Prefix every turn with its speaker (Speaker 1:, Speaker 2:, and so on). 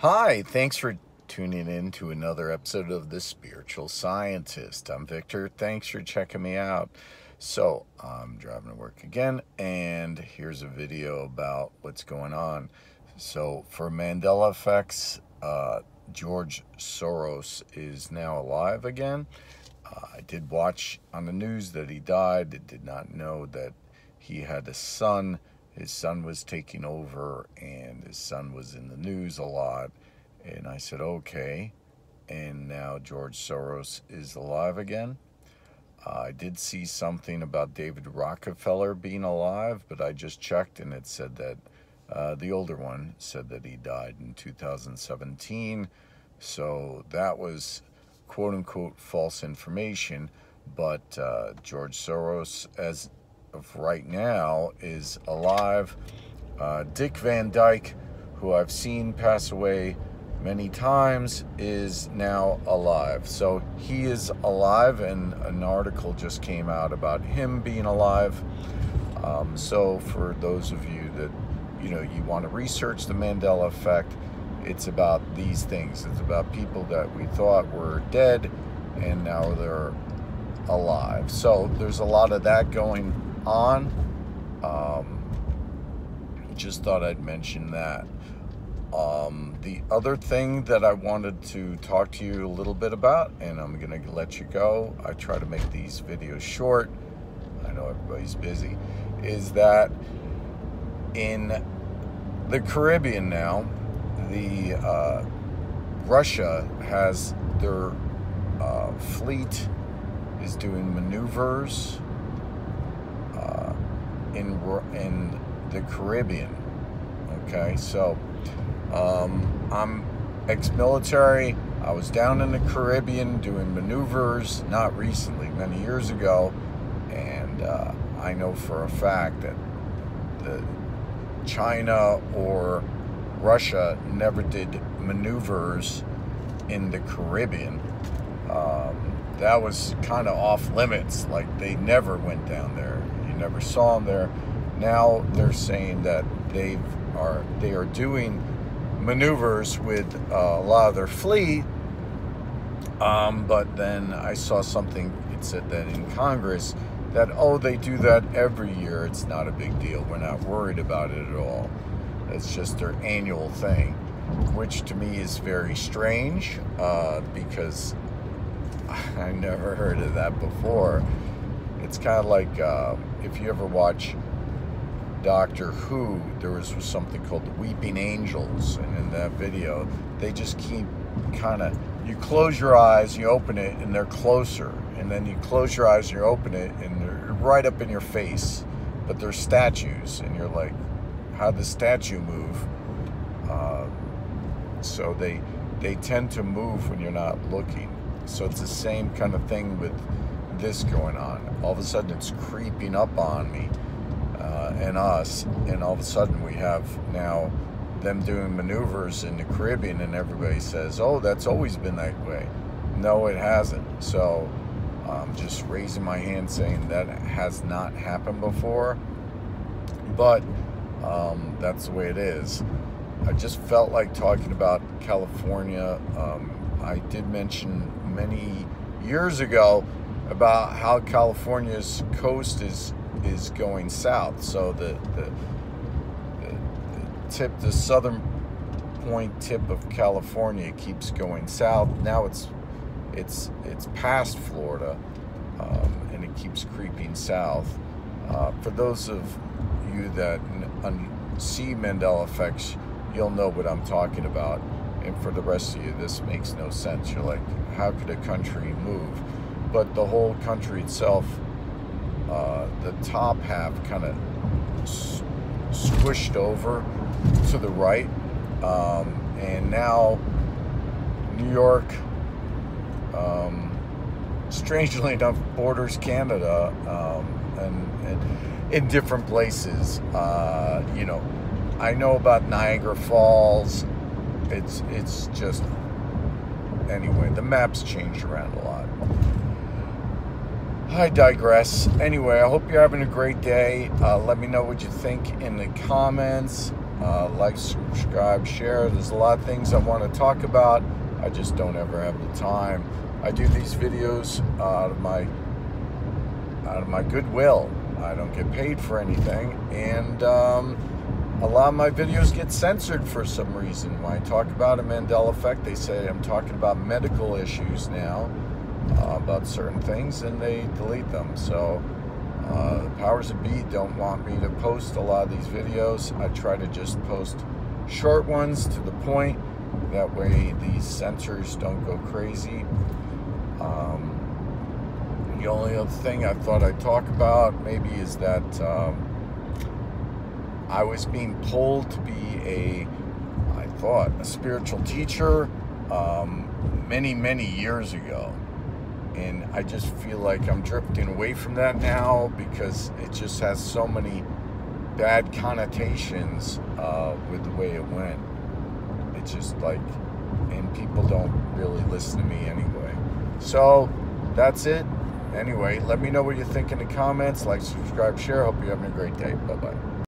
Speaker 1: Hi, thanks for tuning in to another episode of The Spiritual Scientist. I'm Victor. Thanks for checking me out. So, I'm driving to work again, and here's a video about what's going on. So, for Mandela effects, George Soros is now alive again. I did watch on the news that he died. I did not know that he had a son. His son was taking over, and his son was in the news a lot. And I said, okay. And now George Soros is alive again. I did see something about David Rockefeller being alive, but I just checked and it said that the older one said that he died in 2017. So that was quote unquote false information. But George Soros, as of right now, is alive. Dick Van Dyke, who I've seen pass away many times, is now alive. So he is alive, and an article just came out about him being alive. So for those of you that you want to research the Mandela effect, it's about these things. It's about people that we thought were dead and now they're alive. So there's a lot of that going on. Just thought I'd mention that. The other thing that I wanted to talk to you a little bit about, and I'm going to let you go. I try to make these videos short. I know everybody's busy. Is that in the Caribbean now, Russia has their fleet is doing maneuvers in the Caribbean. Okay, so I'm ex-military. I was down in the Caribbean doing maneuvers, not recently, many years ago, and I know for a fact that China or Russia never did maneuvers in the Caribbean. That was kind of off limits. Like, they never went down there. You never saw them there. Now they're saying that they are doing maneuvers with a lot of their fleet. But then I saw something. It said that in Congress that, they do that every year. It's not a big deal. We're not worried about it at all. It's just their annual thing, which to me is very strange because I never heard of that before. It's kind of like if you ever watch Doctor Who, there was something called the Weeping Angels, and in that video, they just keep you close your eyes, you open it, and they're closer, and then you close your eyes, you open it, and they're right up in your face, but they're statues, and you're like, how'd the statue move? So they tend to move when you're not looking. So it's the same kind of thing with this going on. All of a sudden it's creeping up on me and us, and all of a sudden we have now them doing maneuvers in the Caribbean, and everybody says, that's always been that way. No, it hasn't. So I'm just raising my hand saying that has not happened before, but that's the way it is. I just felt like talking about California. I did mention many years ago about how California's coast is going south. So the southern point tip of California keeps going south. Now it's past Florida, and it keeps creeping south. For those of you that see Mandela effects, you'll know what I'm talking about. And for the rest of you, this makes no sense. You're like, how could a country move? But the whole country itself, the top half kind of squished over to the right. And now New York, strangely enough, borders Canada, and in different places. I know about Niagara Falls. It's just, anyway, the maps changed around a lot. I digress. Anyway, I hope you're having a great day. Let me know what you think in the comments. Like, subscribe, share. There's a lot of things I want to talk about. I just don't ever have the time. I do these videos out of my goodwill. I don't get paid for anything, and a lot of my videos get censored for some reason. When I talk about a Mandela effect, they say I'm talking about medical issues now, about certain things, and they delete them. So the powers that be don't want me to post a lot of these videos. I try to just post short ones to the point. That way these censors don't go crazy. The only other thing I thought I'd talk about maybe is that I was being pulled to be I thought, a spiritual teacher many years ago. And I just feel like I'm drifting away from that now because it just has so many bad connotations with the way it went. It's just like, and people don't really listen to me anyway. So that's it. Anyway, let me know what you think in the comments. Like, subscribe, share. Hope you're having a great day. Bye-bye.